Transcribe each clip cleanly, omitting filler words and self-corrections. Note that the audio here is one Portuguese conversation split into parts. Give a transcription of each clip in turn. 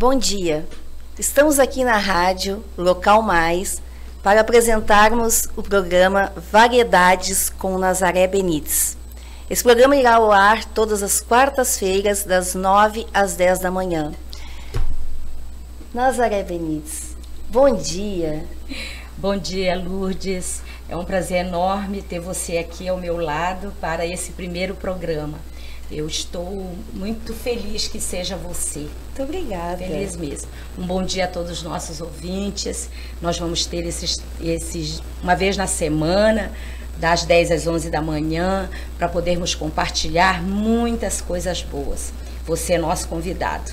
Bom dia, estamos aqui na rádio Local Mais para apresentarmos o programa Variedades com Nazaré Benites. Esse programa irá ao ar todas as quartas-feiras, das 9 às 10 da manhã. Nazaré Benites, bom dia. Bom dia, Lourdes. É um prazer enorme ter você aqui ao meu lado para esse primeiro programa. Eu estou muito feliz que seja você. Muito obrigada. Feliz mesmo. Um bom dia a todos os nossos ouvintes. Nós vamos ter esses uma vez na semana, das 10 às 11 da manhã, para podermos compartilhar muitas coisas boas. Você é nosso convidado.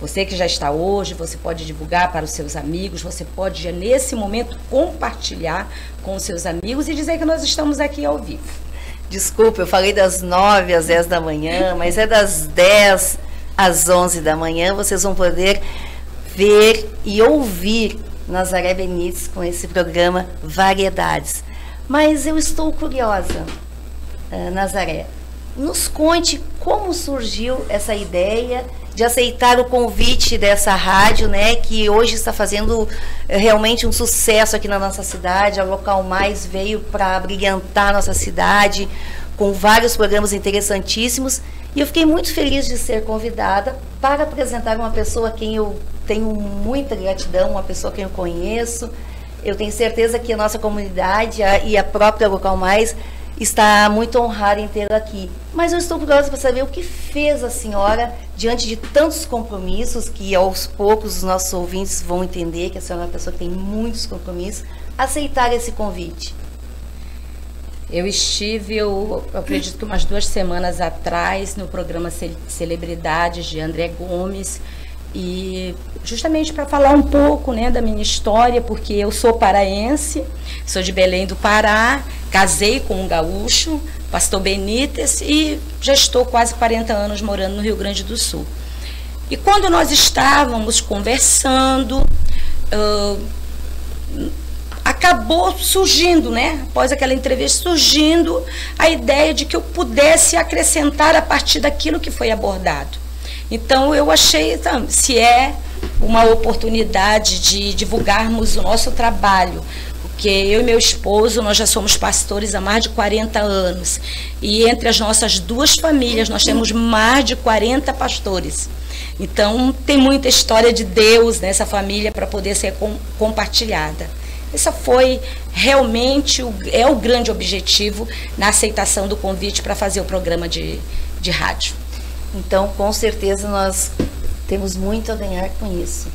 Você que já está hoje, você pode divulgar para os seus amigos, você pode, nesse momento, compartilhar com os seus amigos e dizer que nós estamos aqui ao vivo. Desculpa, eu falei das 9 às 10 da manhã, mas é das 10 às 11 da manhã. Vocês vão poder ver e ouvir Nazaré Benites com esse programa Variedades. Mas eu estou curiosa, Nazaré, nos conte como surgiu essa ideia de aceitar o convite dessa rádio, né, que hoje está fazendo realmente um sucesso aqui na nossa cidade. A Local Mais veio para brilhantar a nossa cidade com vários programas interessantíssimos, e eu fiquei muito feliz de ser convidada para apresentar uma pessoa a quem eu tenho muita gratidão, uma pessoa que eu conheço. Eu tenho certeza que a nossa comunidade e a própria Local Mais está muito honrada em tê-la aqui. Mas eu estou curiosa para saber o que fez a senhora, diante de tantos compromissos, que aos poucos os nossos ouvintes vão entender que a senhora é uma pessoa que tem muitos compromissos, aceitar esse convite. Eu estive, eu acredito que umas 2 semanas atrás, no programa Celebridades de André Gomes, e justamente para falar um pouco, né, da minha história, porque eu sou paraense, sou de Belém do Pará, casei com um gaúcho, pastor Benites, e já estou quase 40 anos morando no Rio Grande do Sul. E quando nós estávamos conversando, acabou surgindo, né, após aquela entrevista, surgindo a ideia de que eu pudesse acrescentar a partir daquilo que foi abordado. Então eu achei, se é uma oportunidade de divulgarmos o nosso trabalho, porque eu e meu esposo, nós já somos pastores há mais de 40 anos, e entre as nossas 2 famílias nós temos mais de 40 pastores. Então tem muita história de Deus nessa família para poder ser compartilhada. Esse foi realmente o grande objetivo na aceitação do convite para fazer o programa de rádio. Então, com certeza, nós temos muito a ganhar com isso.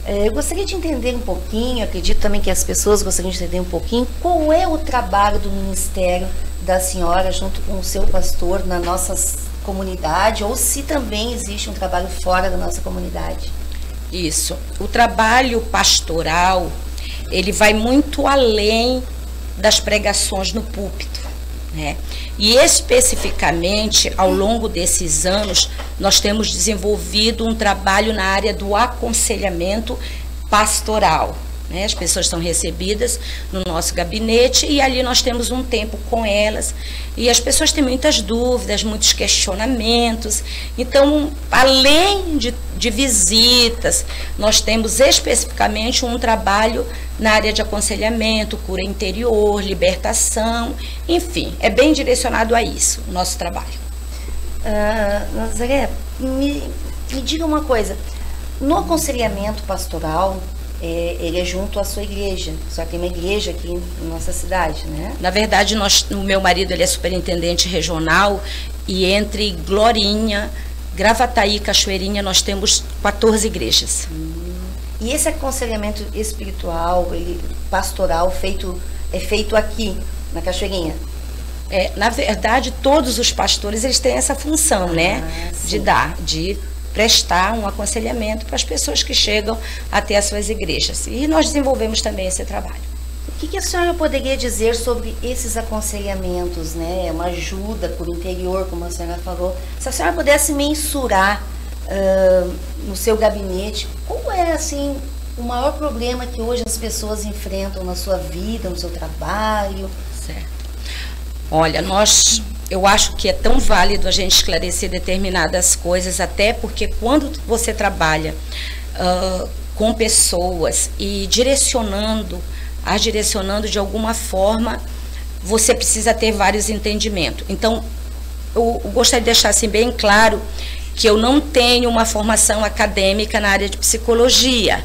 Eu gostaria de entender um pouquinho, acredito também que as pessoas gostariam de entender um pouquinho, qual é o trabalho do ministério da senhora junto com o seu pastor na nossa comunidade, ou se também existe um trabalho fora da nossa comunidade. Isso. O trabalho pastoral, ele vai muito além das pregações no púlpito, né? E especificamente, ao longo desses anos, nós temos desenvolvido um trabalho na área do aconselhamento pastoral, né? As pessoas são recebidas no nosso gabinete e ali nós temos um tempo com elas, e as pessoas têm muitas dúvidas, muitos questionamentos. Então, além de visitas, nós temos especificamente um trabalho na área de aconselhamento, cura interior, libertação, enfim, é bem direcionado a isso, o nosso trabalho. Nazaré, me diga uma coisa, no aconselhamento pastoral, ele é junto à sua igreja, só que tem uma igreja aqui na nossa cidade, né? Na verdade, o meu marido, ele é superintendente regional, e entre Glorinha, Gravataí e Cachoeirinha nós temos 14 igrejas. E esse aconselhamento espiritual, pastoral, é feito aqui, na Cachoeirinha? Na verdade, todos os pastores, eles têm essa função, né? De prestar um aconselhamento para as pessoas que chegam até as suas igrejas. E nós desenvolvemos também esse trabalho. O que a senhora poderia dizer sobre esses aconselhamentos, né? Uma ajuda por interior, como a senhora falou. Se a senhora pudesse mensurar no seu gabinete, qual é, assim, o maior problema que hoje as pessoas enfrentam na sua vida, no seu trabalho? Certo. Olha, eu acho que é tão válido a gente esclarecer determinadas coisas, até porque quando você trabalha com pessoas e direcionando de alguma forma, você precisa ter vários entendimentos. Então, eu gostaria de deixar assim bem claro que eu não tenho uma formação acadêmica na área de psicologia.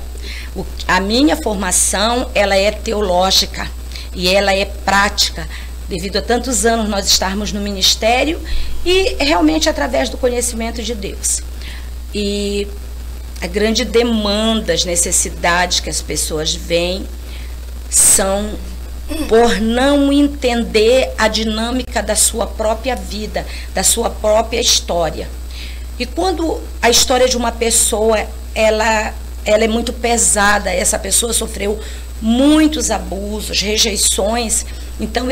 A minha formação, ela é teológica e ela é prática, devido a tantos anos nós estarmos no ministério e realmente através do conhecimento de Deus. E a grande demanda, as necessidades que as pessoas veem são por não entender a dinâmica da sua própria vida, da sua própria história. E quando a história de uma pessoa, ela é muito pesada, essa pessoa sofreu muitos abusos, rejeições, então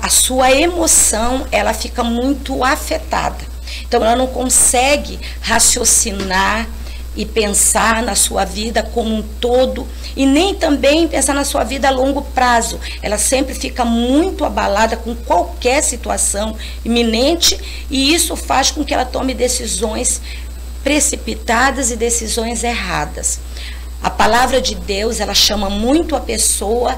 a sua emoção, ela fica muito afetada. Então ela não consegue raciocinar e pensar na sua vida como um todo e nem também pensar na sua vida a longo prazo. Ela sempre fica muito abalada com qualquer situação iminente e isso faz com que ela tome decisões precipitadas e decisões erradas. A palavra de Deus, ela chama muito a pessoa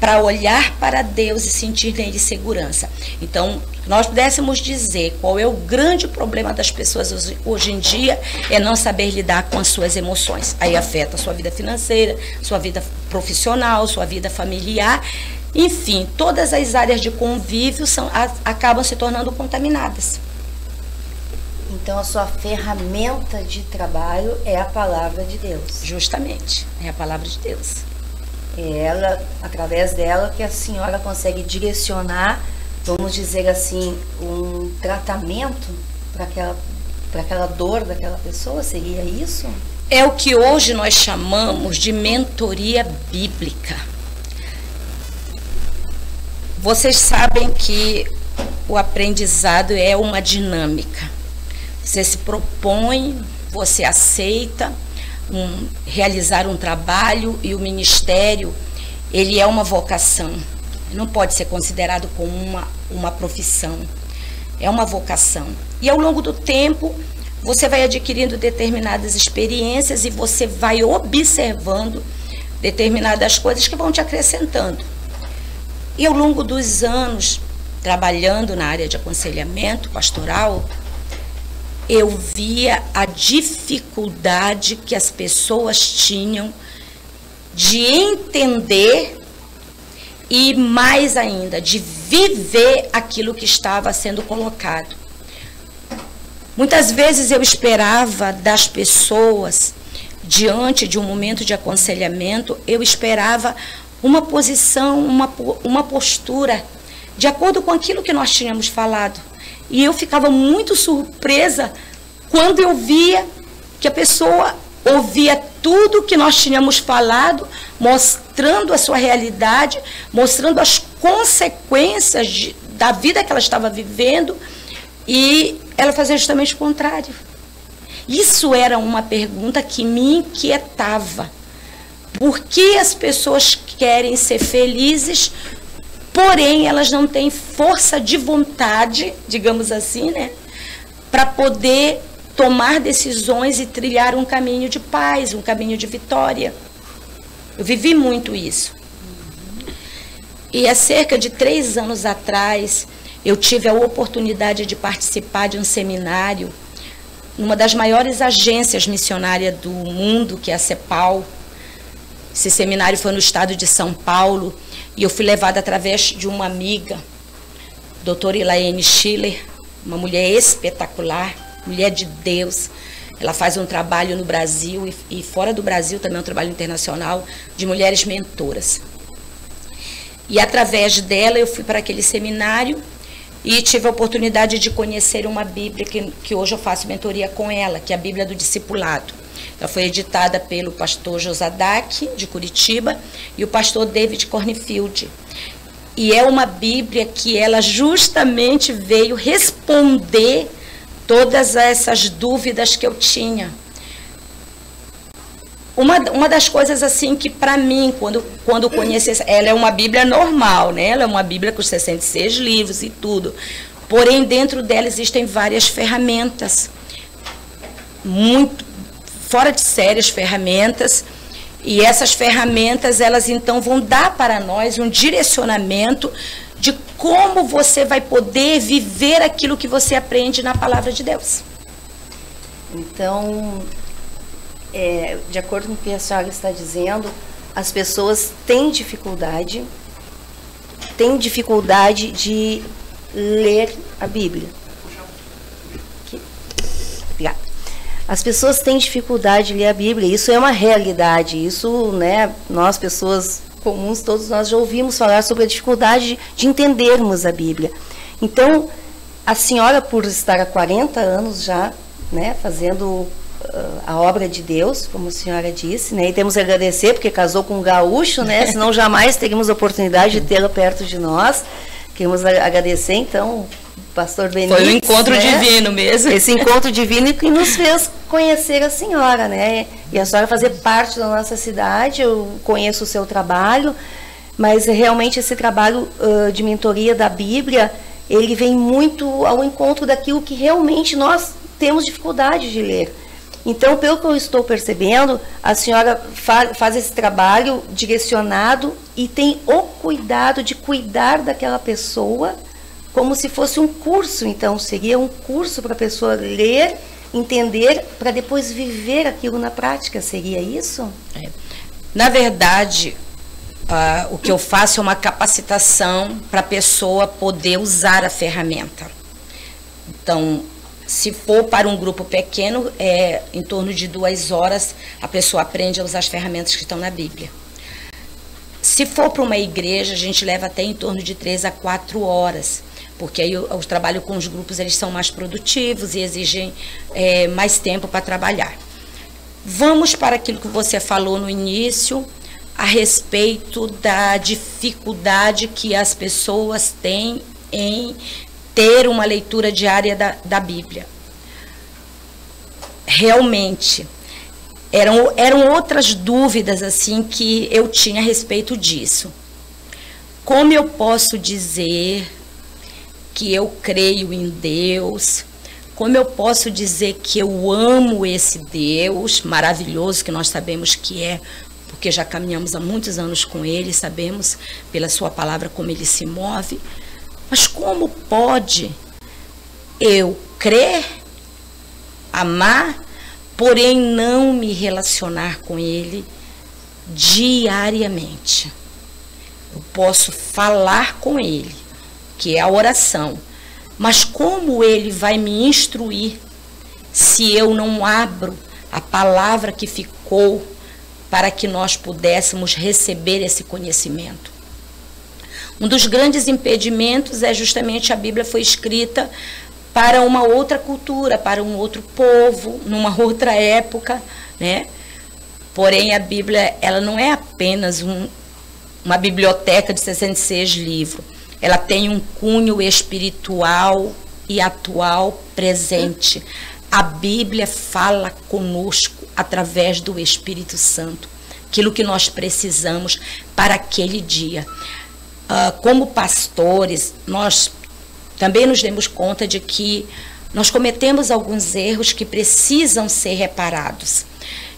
para olhar para Deus e sentir nele segurança. Então, nós pudéssemos dizer qual é o grande problema das pessoas hoje em dia, é não saber lidar com as suas emoções. Aí afeta a sua vida financeira, sua vida profissional, sua vida familiar, enfim, todas as áreas de convívio acabam se tornando contaminadas. Então, a sua ferramenta de trabalho é a palavra de Deus. Justamente, é a palavra de Deus. É ela, através dela, que a senhora consegue direcionar, vamos dizer assim, um tratamento para aquela dor daquela pessoa, seria isso? É o que hoje nós chamamos de mentoria bíblica. Vocês sabem que o aprendizado é uma dinâmica. Você se propõe, você aceita realizar um trabalho e o ministério, ele é uma vocação. Não pode ser considerado como uma profissão. É uma vocação. E ao longo do tempo, você vai adquirindo determinadas experiências e você vai observando determinadas coisas que vão te acrescentando. E ao longo dos anos, trabalhando na área de aconselhamento pastoral, eu via a dificuldade que as pessoas tinham de entender e, mais ainda, de viver aquilo que estava sendo colocado. Muitas vezes eu esperava das pessoas, diante de um momento de aconselhamento, eu esperava uma posição, uma postura, de acordo com aquilo que nós tínhamos falado. E eu ficava muito surpresa quando eu via que a pessoa ouvia tudo que nós tínhamos falado, mostrando a sua realidade, mostrando as consequências da vida que ela estava vivendo, e ela fazia justamente o contrário. Isso era uma pergunta que me inquietava. Por que as pessoas querem ser felizes, porém elas não têm força de vontade, digamos assim, né, para poder tomar decisões e trilhar um caminho de paz, um caminho de vitória? Eu vivi muito isso. E há cerca de 3 anos atrás, eu tive a oportunidade de participar de um seminário numa das maiores agências missionárias do mundo, que é a CEPAL. Esse seminário foi no estado de São Paulo, e eu fui levada através de uma amiga, doutora Elaine Schiller, uma mulher espetacular, mulher de Deus. Ela faz um trabalho no Brasil e fora do Brasil também, um trabalho internacional de mulheres mentoras. E através dela eu fui para aquele seminário e tive a oportunidade de conhecer uma Bíblia que hoje eu faço mentoria com ela, que é a Bíblia do Discipulado. Ela foi editada pelo pastor Josadak, de Curitiba, e o pastor David Cornfield. E é uma Bíblia que ela justamente veio responder todas essas dúvidas que eu tinha. Uma das coisas assim que para mim, quando conheci, ela é uma Bíblia normal, né? Ela é uma Bíblia com 66 livros e tudo. Porém, dentro dela existem várias ferramentas muito fora de série as ferramentas, e essas ferramentas, elas então vão dar para nós um direcionamento de como você vai poder viver aquilo que você aprende na palavra de Deus. Então, de acordo com o que a senhora está dizendo, as pessoas têm dificuldade de ler a Bíblia. Obrigada. As pessoas têm dificuldade de ler a Bíblia, isso é uma realidade, isso, né, nós pessoas comuns, todos nós já ouvimos falar sobre a dificuldade de entendermos a Bíblia. Então, a senhora, por estar há 40 anos já, né, fazendo a obra de Deus, como a senhora disse, né, e temos que agradecer, porque casou com um gaúcho, né, senão jamais teríamos a oportunidade de tê-lo perto de nós. Queremos agradecer, então, pastor Benítez. Foi um encontro, né, divino mesmo. Esse encontro divino que nos fez conhecer a senhora, né, e a senhora fazer parte da nossa cidade. Eu conheço o seu trabalho, mas realmente esse trabalho de mentoria da Bíblia, ele vem muito ao encontro daquilo que realmente nós temos dificuldade de ler. Então, pelo que eu estou percebendo, a senhora faz esse trabalho direcionado e tem o cuidado de cuidar daquela pessoa como se fosse um curso. Então, seria um curso para a pessoa ler, entender, para depois viver aquilo na prática. Seria isso? Na verdade, o que eu faço é uma capacitação para a pessoa poder usar a ferramenta. Então, se for para um grupo pequeno, em torno de 2 horas, a pessoa aprende a usar as ferramentas que estão na Bíblia. Se for para uma igreja, a gente leva até em torno de 3 a 4 horas, porque aí o trabalho com os grupos, eles são mais produtivos e exigem mais tempo para trabalhar. Vamos para aquilo que você falou no início, a respeito da dificuldade que as pessoas têm em ter uma leitura diária da Bíblia. Realmente, eram outras dúvidas assim que eu tinha a respeito disso. Como eu posso dizer que eu creio em Deus? Como eu posso dizer que eu amo esse Deus maravilhoso que nós sabemos que é, porque já caminhamos há muitos anos com Ele, sabemos pela Sua palavra como Ele se move. Mas como pode eu crer, amar, porém não me relacionar com Ele diariamente? Eu posso falar com Ele, que é a oração, mas como Ele vai me instruir se eu não abro a palavra que ficou para que nós pudéssemos receber esse conhecimento? Um dos grandes impedimentos é justamente a Bíblia foi escrita para uma outra cultura, para um outro povo, numa outra época, né? Porém, a Bíblia, ela não é apenas uma biblioteca de 66 livros. Ela tem um cunho espiritual e atual presente. A Bíblia fala conosco através do Espírito Santo, aquilo que nós precisamos para aquele dia. Como pastores, nós também nos demos conta de que nós cometemos alguns erros que precisam ser reparados.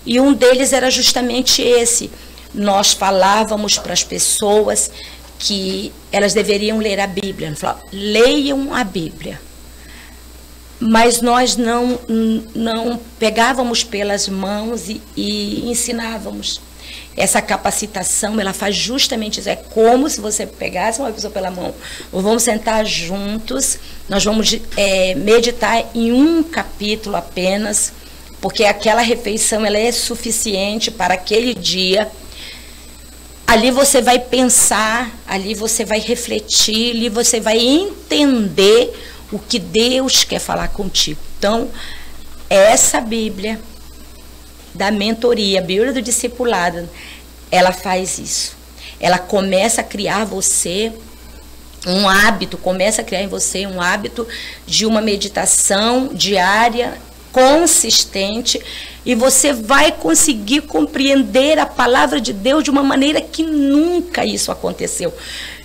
E um deles era justamente esse. Nós falávamos para as pessoas que elas deveriam ler a Bíblia. Nós falávamos, leiam a Bíblia. Mas nós não pegávamos pelas mãos e ensinávamos. Essa capacitação, ela faz justamente isso. É como se você pegasse uma pessoa pela mão. Ou vamos sentar juntos, nós vamos meditar em um capítulo apenas, porque aquela refeição ela é suficiente para aquele dia. Ali você vai pensar, ali você vai refletir, ali você vai entender o que Deus quer falar contigo. Então, essa Bíblia da mentoria, a Bíblia do discipulado, ela faz isso. Ela começa a criar você um hábito, começa a criar em você um hábito de uma meditação diária, consistente, e você vai conseguir compreender a palavra de Deus de uma maneira que nunca isso aconteceu.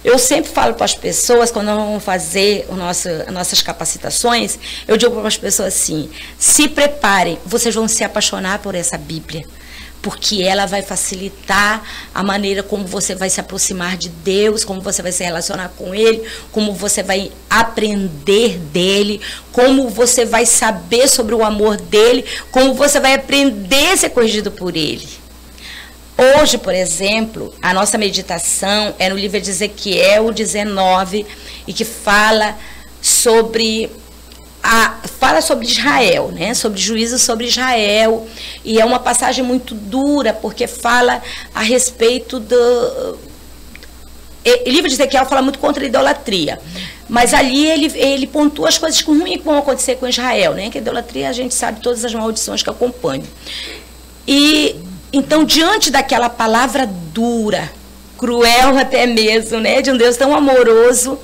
Eu sempre falo para as pessoas, quando nós vamos fazer as nossas capacitações, eu digo para as pessoas assim, se preparem, vocês vão se apaixonar por essa Bíblia, porque ela vai facilitar a maneira como você vai se aproximar de Deus, como você vai se relacionar com Ele, como você vai aprender dEle, como você vai saber sobre o amor dEle, como você vai aprender a ser corrigido por Ele. Hoje, por exemplo, a nossa meditação é no livro de Ezequiel 19, e que fala sobre Israel, né? Sobre juízo sobre Israel. E é uma passagem muito dura, porque fala a respeito do... O livro de Ezequiel fala muito contra a idolatria. Mas ali ele pontua as coisas ruins que vão acontecer com Israel, né? Que a idolatria, a gente sabe todas as maldições que acompanham. E então, diante daquela palavra dura, cruel até mesmo, né, de um Deus tão amoroso,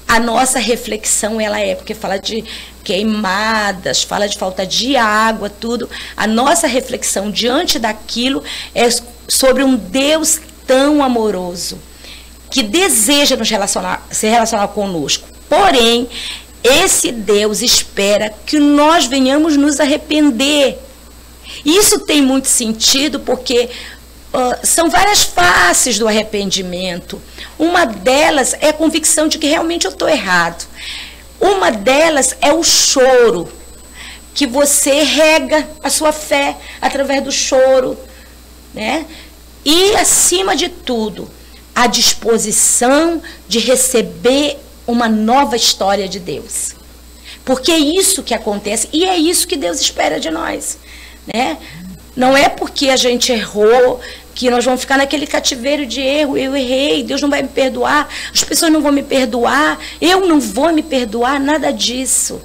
a nossa reflexão, ela porque fala de queimadas, fala de falta de água, tudo. A nossa reflexão diante daquilo é sobre um Deus tão amoroso, que deseja se relacionar conosco. Porém, esse Deus espera que nós venhamos nos arrepender. Isso tem muito sentido porque são várias faces do arrependimento. Uma delas é a convicção de que realmente eu estou errado. Uma delas é o choro, que você rega a sua fé através do choro, né? E, acima de tudo, a disposição de receber uma nova história de Deus. Porque é isso que acontece e é isso que Deus espera de nós. Né? Não é porque a gente errou que nós vamos ficar naquele cativeiro de erro. Eu errei, Deus não vai me perdoar, as pessoas não vão me perdoar, eu não vou me perdoar, nada disso.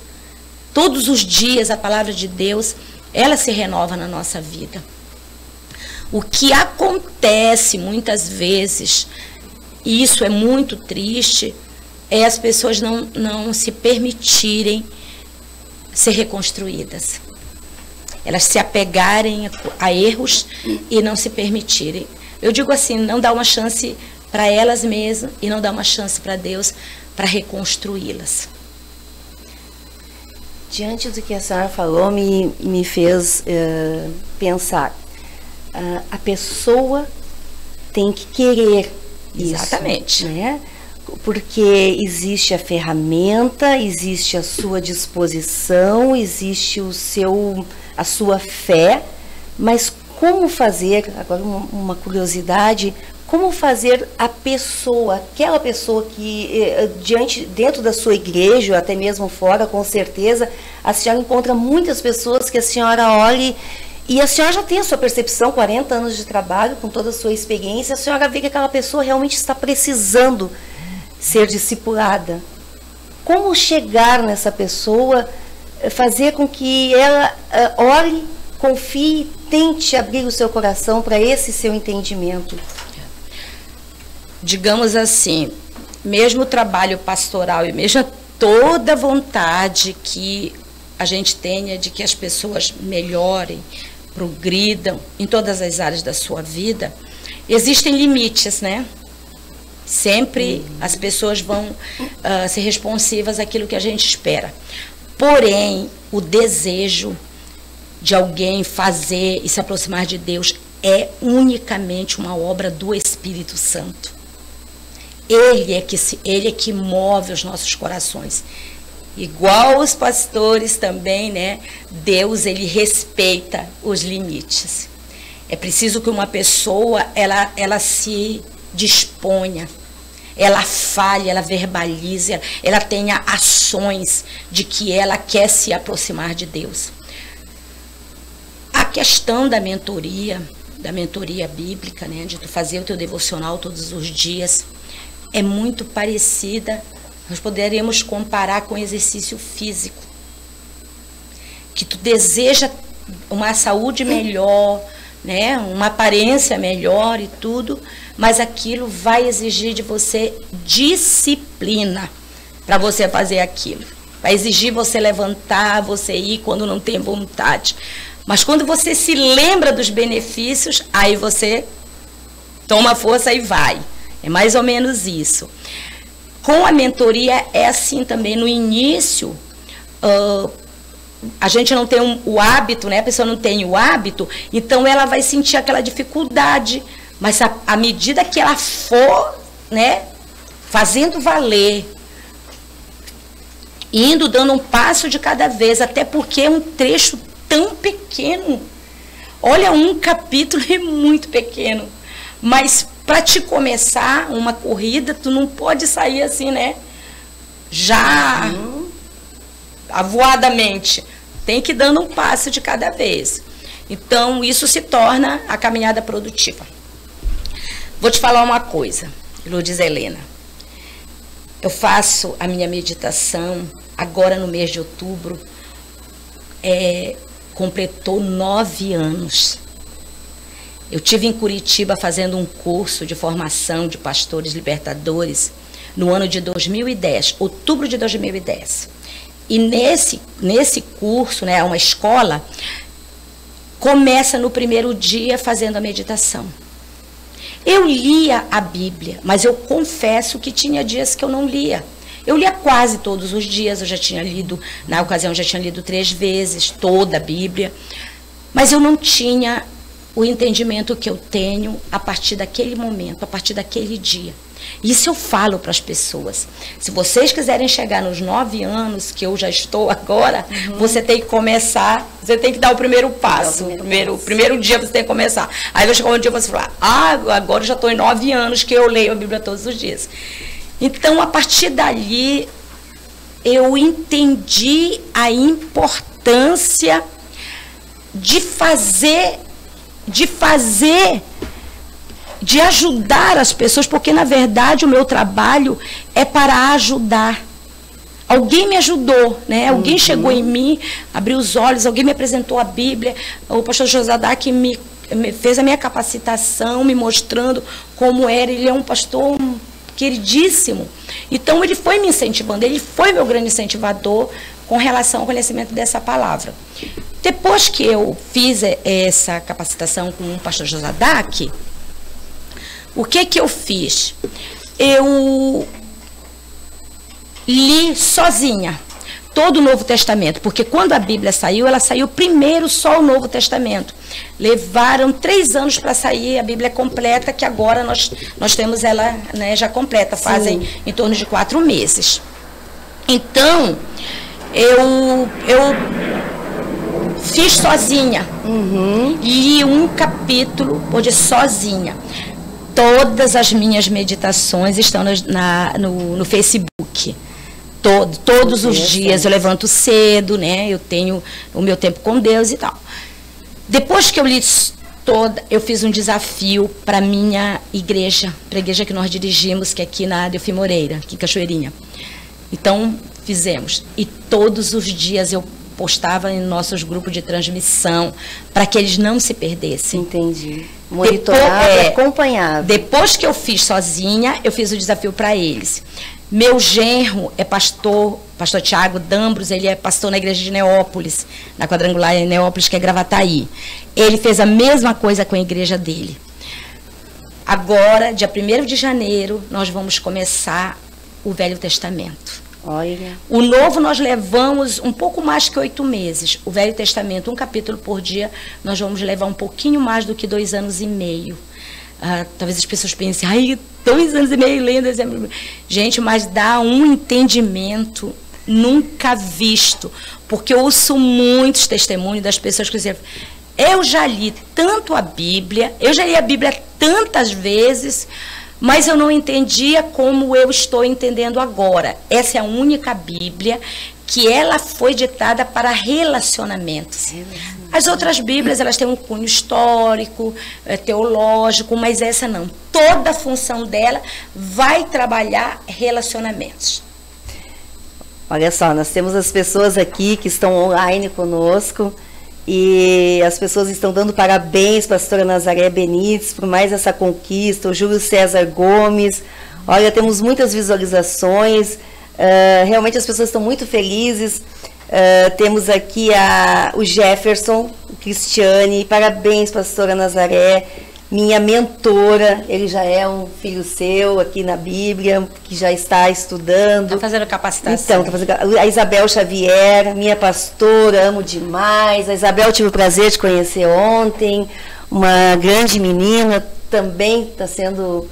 Todos os dias a palavra de Deus, ela se renova na nossa vida. O que acontece muitas vezes, e isso é muito triste, é as pessoas não se permitirem ser reconstruídas. Elas se apegarem a erros e não se permitirem. Eu digo assim, não dá uma chance para elas mesmas e não dá uma chance para Deus para reconstruí-las. Diante do que a senhora falou, me fez pensar. A pessoa tem que querer isso. Exatamente. Né? Porque existe a ferramenta, existe a sua disposição, existe a sua fé, mas como fazer, agora uma curiosidade, como fazer a pessoa, aquela pessoa que dentro da sua igreja, até mesmo fora, com certeza, a senhora encontra muitas pessoas que a senhora olhe, e a senhora já tem a sua percepção, 40 anos de trabalho, com toda a sua experiência, a senhora vê que aquela pessoa realmente está precisando ser discipulada. Como chegar nessa pessoa, fazer com que ela ore, confie, tente abrir o seu coração para esse seu entendimento? Digamos assim, mesmo o trabalho pastoral e mesmo toda a vontade que a gente tenha de que as pessoas melhorem, progridam em todas as áreas da sua vida, existem limites, né? Sempre as pessoas vão ser responsivas àquilo que a gente espera. Porém, o desejo de alguém fazer e se aproximar de Deus é unicamente uma obra do Espírito Santo. Ele é que move os nossos corações. Igual os pastores também, né? Deus, ele respeita os limites. É preciso que uma pessoa, ela se disponha, ela fale, ela verbalize, ela tenha ações de que ela quer se aproximar de Deus. A questão da mentoria bíblica, né, de tu fazer o teu devocional todos os dias, é muito parecida, nós poderíamos comparar com exercício físico. Que tu deseja uma saúde melhor, né, uma aparência melhor e tudo, mas aquilo vai exigir de você disciplina para você fazer aquilo. Vai exigir você levantar, você ir quando não tem vontade. Mas quando você se lembra dos benefícios, aí você toma força e vai. É mais ou menos isso. Com a mentoria é assim também, no início, a gente não tem o hábito, né? A pessoa não tem o hábito, então ela vai sentir aquela dificuldade. Mas à medida que ela for, né, fazendo valer, indo dando um passo de cada vez, até porque é um trecho tão pequeno. Olha, um capítulo é muito pequeno, mas para te começar uma corrida, tu não pode sair assim, né? Já avoadamente. Tem que ir dando um passo de cada vez. Então, isso se torna a caminhada produtiva. Vou te falar uma coisa, Lourdes Helena. Eu faço a minha meditação agora no mês de outubro. Completou 9 anos. Eu tive em Curitiba fazendo um curso de formação de pastores libertadores no ano de 2010, outubro de 2010. E nesse curso, né, uma escola, começa no primeiro dia fazendo a meditação. Eu lia a Bíblia, mas eu confesso que tinha dias que eu não lia. Eu lia quase todos os dias, eu já tinha lido, na ocasião eu já tinha lido 3 vezes toda a Bíblia, mas eu não tinha o entendimento que eu tenho a partir daquele momento, a partir daquele dia. Isso eu falo para as pessoas. Se vocês quiserem chegar nos 9 anos que eu já estou agora, você tem que começar, você tem que dar o primeiro passo. O primeiro dia você tem que começar. Aí vai chegar um dia e você falar, agora eu já estou em 9 anos que eu leio a Bíblia todos os dias. Então, a partir dali, eu entendi a importância de ajudar as pessoas, porque, na verdade, o meu trabalho é para ajudar. Alguém me ajudou, né? Alguém chegou em mim, abriu os olhos, alguém me apresentou a Bíblia, o pastor Josadak me fez a minha capacitação, me mostrando como era. Ele é um pastor queridíssimo. Então, ele foi me incentivando, ele foi meu grande incentivador com relação ao conhecimento dessa palavra. Depois que eu fiz essa capacitação com o pastor Josadak, o que eu fiz? Eu li sozinha todo o Novo Testamento, porque quando a Bíblia saiu, ela saiu primeiro só o Novo Testamento. Levaram 3 anos para sair a Bíblia completa, que agora nós temos ela, né, já completa, fazem em torno de 4 meses. Então, eu fiz sozinha, li um capítulo, hoje sozinha. Todas as minhas meditações estão no Facebook. Todos os dias eu levanto cedo, né? Eu tenho o meu tempo com Deus e tal. Depois que eu li toda, eu fiz um desafio para minha igreja, para a igreja que nós dirigimos, que é aqui na Delfim Moreira, aqui em Cachoeirinha. Então, fizemos. E todos os dias eu postava em nossos grupos de transmissão, para que eles não se perdessem. Entendi. Monitorava, acompanhava. Depois que eu fiz sozinha, eu fiz o desafio para eles. Meu genro é pastor Tiago Dambros, ele é pastor na igreja de Neópolis, na quadrangular em Neópolis, que é Gravataí. Ele fez a mesma coisa com a igreja dele. Agora, dia 1º de janeiro, nós vamos começar o Velho Testamento. Olha. O Novo nós levamos um pouco mais que 8 meses. O Velho Testamento, um capítulo por dia, nós vamos levar um pouquinho mais do que 2 anos e meio. Talvez as pessoas pensem, 2 anos e meio lendo. Gente, mas dá um entendimento nunca visto. Porque eu ouço muitos testemunhos das pessoas que dizem, eu já li tanto a Bíblia, eu já li a Bíblia tantas vezes, mas eu não entendia como eu estou entendendo agora. Essa é a única Bíblia que ela foi ditada para relacionamentos. As outras Bíblias, elas têm um cunho histórico, teológico, mas essa não. Toda a função dela vai trabalhar relacionamentos. Olha só, nós temos as pessoas aqui que estão online conosco e as pessoas estão dando parabéns, pastora Nazaré Benites, por mais essa conquista, o Júlio César Gomes. Olha, temos muitas visualizações, realmente as pessoas estão muito felizes. Temos aqui o Jefferson, o Cristiane, parabéns, pastora Nazaré. minha mentora, ele já é um filho seu aqui na Bíblia, que já está estudando. Está fazendo capacitação. Então, a Isabel Xavier, minha pastora, amo demais. A Isabel tive o prazer de conhecer ontem, uma grande menina, também está sendo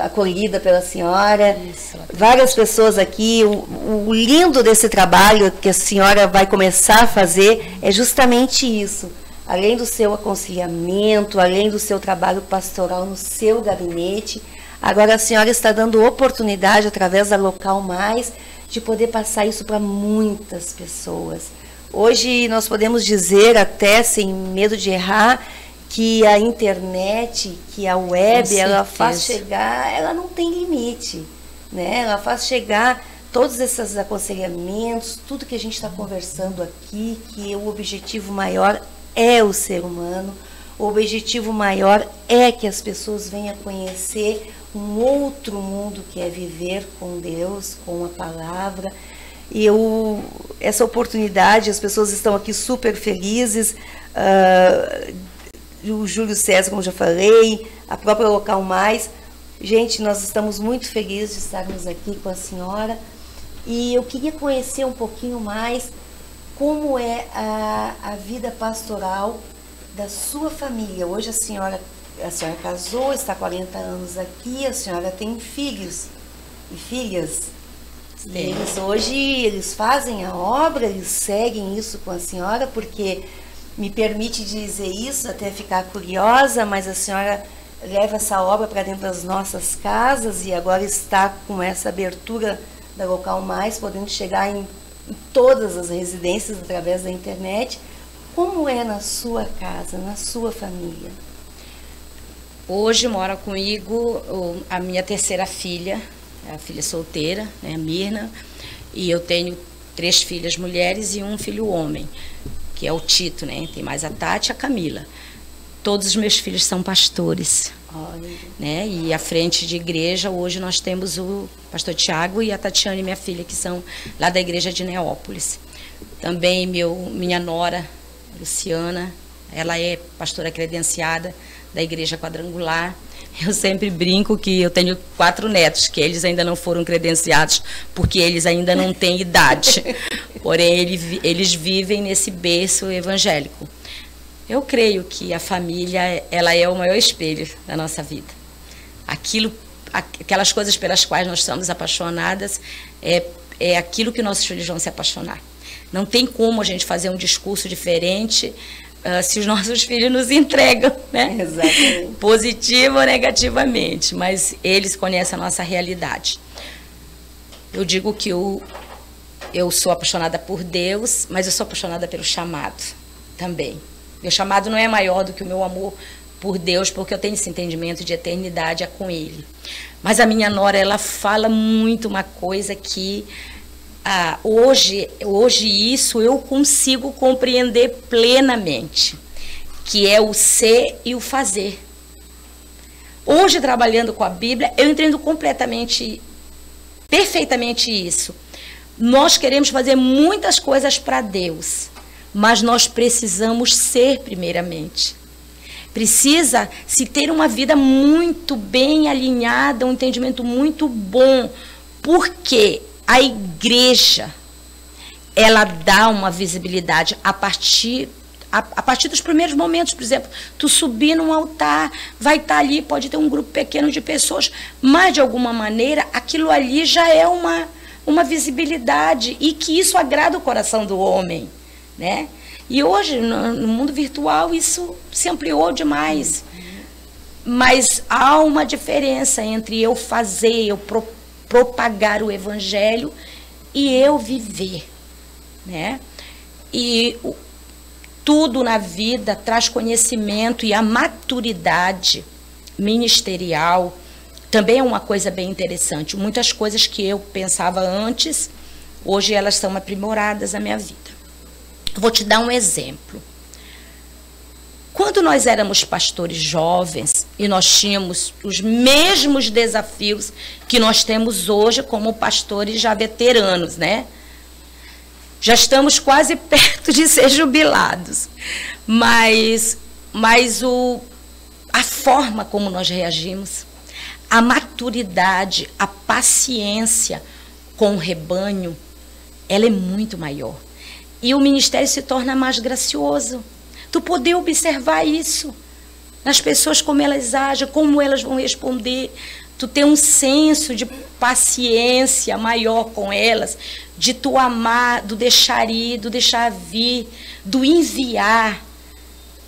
acolhida pela senhora. Isso. Várias pessoas aqui. O lindo desse trabalho que a senhora vai começar a fazer é justamente isso. Além do seu aconselhamento, além do seu trabalho pastoral no seu gabinete, agora a senhora está dando oportunidade, através da Local Mais, de poder passar isso para muitas pessoas. Hoje nós podemos dizer, até sem medo de errar, que a internet, que a web, ela faz chegar, ela não tem limite, né? Ela faz chegar todos esses aconselhamentos, tudo que a gente está conversando aqui, que o objetivo maior é o ser humano, o objetivo maior é que as pessoas venham conhecer um outro mundo, que é viver com Deus, com a palavra. E essa oportunidade, as pessoas estão aqui super felizes, o Júlio César, como já falei, a própria Local Mais. Gente, nós estamos muito felizes de estarmos aqui com a senhora, e eu queria conhecer um pouquinho mais como é a vida pastoral da sua família. Hoje a senhora casou, está há 40 anos aqui, a senhora tem filhos e filhas. Eles hoje, eles fazem a obra, eles seguem isso com a senhora, porque me permite dizer isso, até ficar curiosa, mas a senhora leva essa obra para dentro das nossas casas e agora está com essa abertura da Local Mais, podendo chegar em todas as residências através da internet. Como é na sua casa, na sua família? Hoje mora comigo a minha terceira filha, a filha solteira, né, a Mirna, e eu tenho 3 filhas mulheres e um filho homem, que é o Tito, né? Tem mais a Tati e a Camila. Todos os meus filhos são pastores. Né? E à frente de igreja, hoje nós temos o pastor Tiago e a Tatiane, minha filha, que são lá da igreja de Neópolis. Também minha nora, Luciana, ela é pastora credenciada da igreja Quadrangular. Eu sempre brinco que eu tenho 4 netos, que eles ainda não foram credenciados, porque eles ainda não têm idade. Porém, eles vivem nesse berço evangélico. Eu creio que a família, ela é o maior espelho da nossa vida. Aquelas coisas pelas quais nós somos apaixonadas, é aquilo que nossos filhos vão se apaixonar. Não tem como a gente fazer um discurso diferente se os nossos filhos nos entregam, né? Exatamente. Positivo ou negativamente, mas eles conhecem a nossa realidade. Eu digo que eu sou apaixonada por Deus, mas eu sou apaixonada pelo chamado também. Meu chamado não é maior do que o meu amor por Deus, porque eu tenho esse entendimento de eternidade com Ele. Mas a minha nora, ela fala muito uma coisa que hoje isso eu consigo compreender plenamente, que é o ser e o fazer. Hoje, trabalhando com a Bíblia, eu entendo perfeitamente isso. Nós queremos fazer muitas coisas para Deus, mas nós precisamos ser primeiramente. Precisa se ter uma vida muito bem alinhada, um entendimento muito bom, porque a igreja, ela dá uma visibilidade a partir dos primeiros momentos. Por exemplo, tu subir num altar, vai estar ali, pode ter um grupo pequeno de pessoas, mas de alguma maneira aquilo ali já é uma visibilidade, e que isso agrada o coração do homem, né? E hoje, no mundo virtual, isso se ampliou demais. Mas há uma diferença entre eu fazer, eu propagar o evangelho e eu viver, né? E tudo na vida traz conhecimento, e a maturidade ministerial também é uma coisa bem interessante. Muitas coisas que eu pensava antes, hoje elas são aprimoradas na minha vida. Vou te dar um exemplo. Quando nós éramos pastores jovens e nós tínhamos os mesmos desafios que nós temos hoje como pastores já veteranos, né? Já estamos quase perto de ser jubilados. Mas a forma como nós reagimos, a maturidade, a paciência com o rebanho, ela é muito maior. E o ministério se torna mais gracioso. Tu poder observar isso nas pessoas, como elas agem, como elas vão responder. Tu ter um senso de paciência maior com elas, de tu amar, do deixar ir, do deixar vir, do enviar,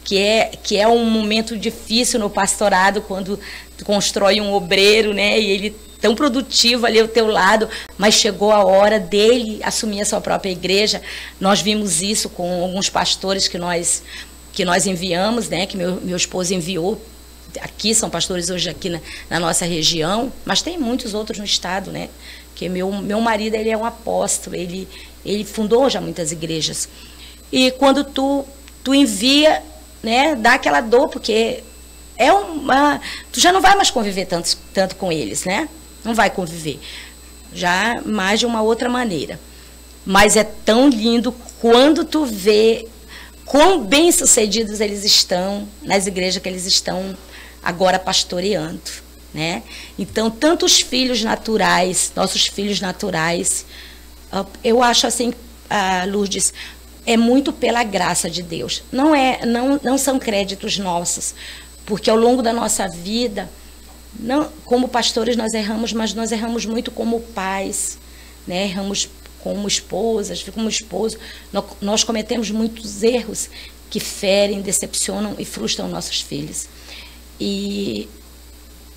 que é um momento difícil no pastorado, quando tu constrói um obreiro, né, e ele tão produtivo ali ao teu lado, mas chegou a hora dele assumir a sua própria igreja. Nós vimos isso com alguns pastores que nós enviamos, né, que meu esposo enviou. Aqui são pastores hoje aqui na nossa região, mas tem muitos outros no estado, né? Que meu marido, ele é um apóstolo, ele fundou já muitas igrejas. E quando tu envia, né, dá aquela dor, porque tu já não vai mais conviver tanto com eles, né? Não vai conviver, já mais de uma outra maneira. Mas é tão lindo quando tu vê quão bem-sucedidos eles estão nas igrejas que eles estão agora pastoreando, né? Então, tanto os filhos naturais, nossos filhos naturais, eu acho assim, Lourdes, é muito pela graça de Deus. Não são créditos nossos, porque ao longo da nossa vida, como pastores nós erramos, mas nós erramos muito como pais, né? Erramos como esposas, como esposo. Nós cometemos muitos erros que ferem, decepcionam e frustram nossos filhos. E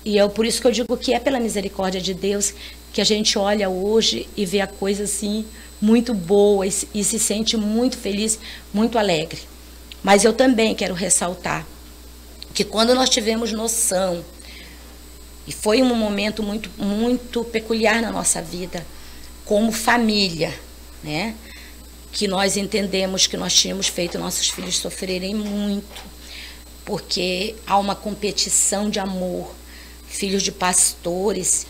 é por isso que eu digo que é pela misericórdia de Deus que a gente olha hoje e vê a coisa assim muito boa e se sente muito feliz, muito alegre. Mas eu também quero ressaltar que quando nós tivemos noção, e foi um momento muito, muito peculiar na nossa vida, como família, né? Que nós entendemos que nós tínhamos feito nossos filhos sofrerem muito, porque há uma competição de amor. Filhos de pastores,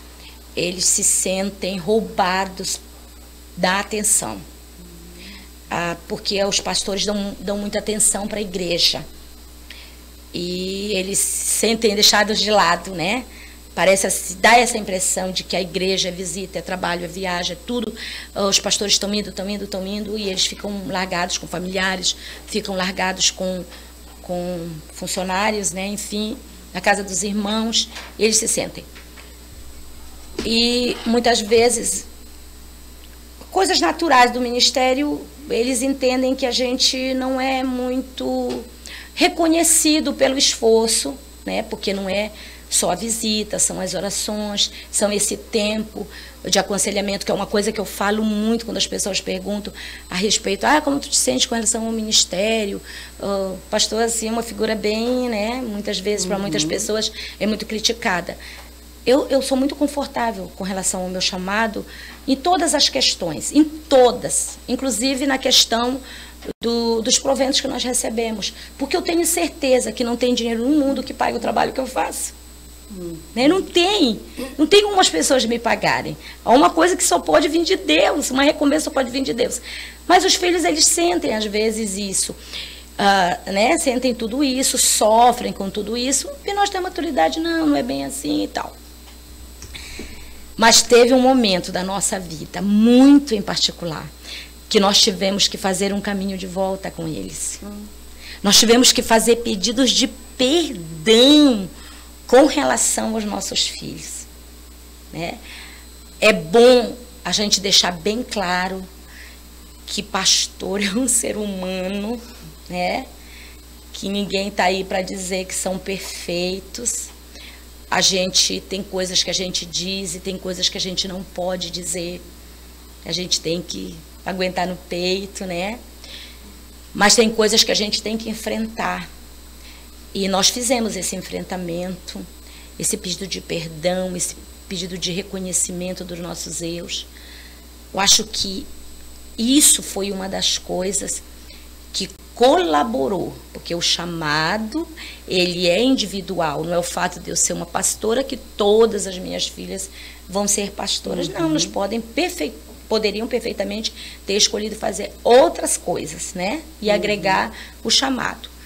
eles se sentem roubados da atenção, porque os pastores dão muita atenção para a igreja e eles se sentem deixados de lado, né? Dá essa impressão de que a igreja é visita, é trabalho, é viagem, é tudo. Os pastores estão indo e eles ficam largados com familiares, ficam largados com funcionários, né? Enfim, na casa dos irmãos, eles se sentem. E muitas vezes, coisas naturais do ministério, eles entendem que a gente não é muito reconhecido pelo esforço, né? Porque não é só a visita, são as orações, são esse tempo de aconselhamento, que é uma coisa que eu falo muito quando as pessoas perguntam a respeito, como tu te sentes com relação ao ministério? O pastor, assim, é uma figura bem, né, muitas vezes, para muitas pessoas, é muito criticada. Eu sou muito confortável com relação ao meu chamado em todas as questões, em todas, inclusive na questão dos proventos que nós recebemos, porque eu tenho certeza que não tem dinheiro no mundo que pague o trabalho que eu faço. Né? Não tem como as pessoas me pagarem. É uma coisa que só pode vir de Deus, uma recompensa só pode vir de Deus. Mas os filhos, eles sentem às vezes isso, né? Sentem tudo isso, sofrem com tudo isso, e nós temos maturidade, não é bem assim e tal. Mas teve um momento da nossa vida, muito em particular, que nós tivemos que fazer um caminho de volta com eles. Nós tivemos que fazer pedidos de perdão com relação aos nossos filhos, né? É bom a gente deixar bem claro que pastor é um ser humano, né? Que ninguém está aí para dizer que são perfeitos. A gente tem coisas que a gente diz e tem coisas que a gente não pode dizer. A gente tem que aguentar no peito, né? Mas tem coisas que a gente tem que enfrentar. E nós fizemos esse enfrentamento, esse pedido de perdão, esse pedido de reconhecimento dos nossos erros. Eu acho que isso foi uma das coisas que colaborou, porque o chamado, ele é individual, não é o fato de eu ser uma pastora que todas as minhas filhas vão ser pastoras. Não, elas poderiam perfeitamente ter escolhido fazer outras coisas, né? E agregar o chamado.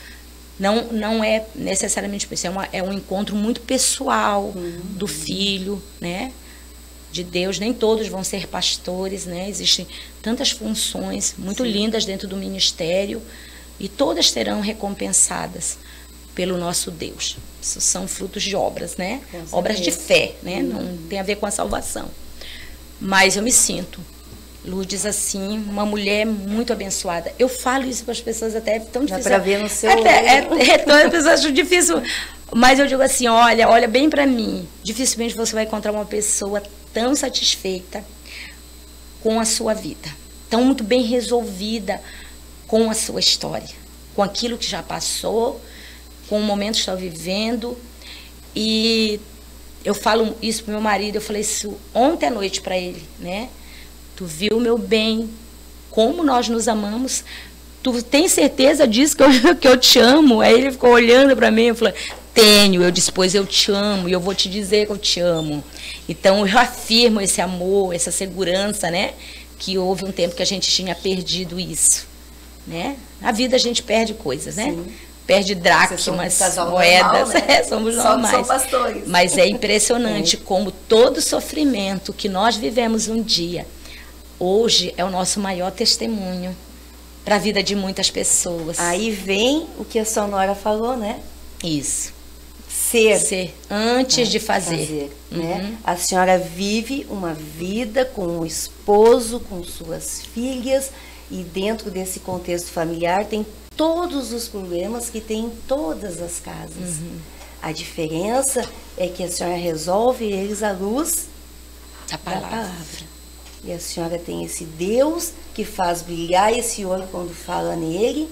não é necessariamente isso, é um encontro muito pessoal do filho, né? De Deus. Nem todos vão ser pastores, né? Existem tantas funções muito lindas dentro do ministério e todas serão recompensadas pelo nosso Deus. Isso são frutos de obras, né? Obras de fé, né? Não tem a ver com a salvação. Mas eu me sinto, Lourdes, assim, uma mulher muito abençoada. Eu falo isso para as pessoas, até é tão difícil. Dá para ver no seu todas as pessoas acham difícil, mas eu digo assim, olha bem para mim. Dificilmente você vai encontrar uma pessoa tão satisfeita com a sua vida, tão muito bem resolvida com a sua história, com aquilo que já passou, com o momento que está vivendo. E eu falo isso pro meu marido, eu falei isso ontem à noite para ele, né? Tu viu, meu bem, como nós nos amamos? Tu tem certeza disso, que eu te amo? Aí ele ficou olhando para mim e falou, tenho. Eu disse, pois eu te amo e eu vou te dizer que eu te amo. Então eu afirmo esse amor, essa segurança, né? Que houve um tempo que a gente tinha perdido isso, né? Na vida a gente perde coisas, né? Sim. Perde dracmas, moedas, normal, né? Somos normais. São pastores. Mas é impressionante como todo sofrimento que nós vivemos um dia, hoje é o nosso maior testemunho para a vida de muitas pessoas. Aí vem o que a Sonora falou, né? Isso. Ser antes de fazer. Né? A senhora vive uma vida com o esposo, com suas filhas, e dentro desse contexto familiar tem todos os problemas que tem em todas as casas. A diferença é que a senhora resolve eles à luz da palavra. E a senhora tem esse Deus que faz brilhar esse olho quando fala nele,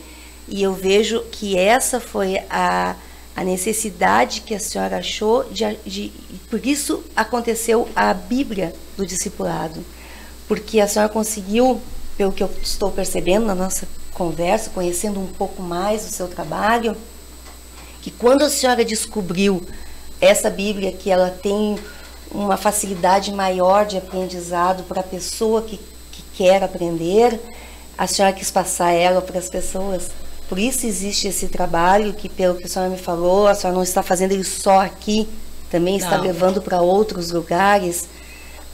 e eu vejo que essa foi a necessidade que a senhora achou, por isso aconteceu a Bíblia do discipulado, porque a senhora conseguiu, pelo que eu estou percebendo na nossa conversa, conhecendo um pouco mais do seu trabalho, que quando a senhora descobriu essa Bíblia, que ela tem uma facilidade maior de aprendizado para a pessoa que quer aprender, a senhora quis passar ela para as pessoas. Por isso existe esse trabalho que, pelo que a senhora me falou, a senhora não está fazendo ele só aqui, também está levando para outros lugares.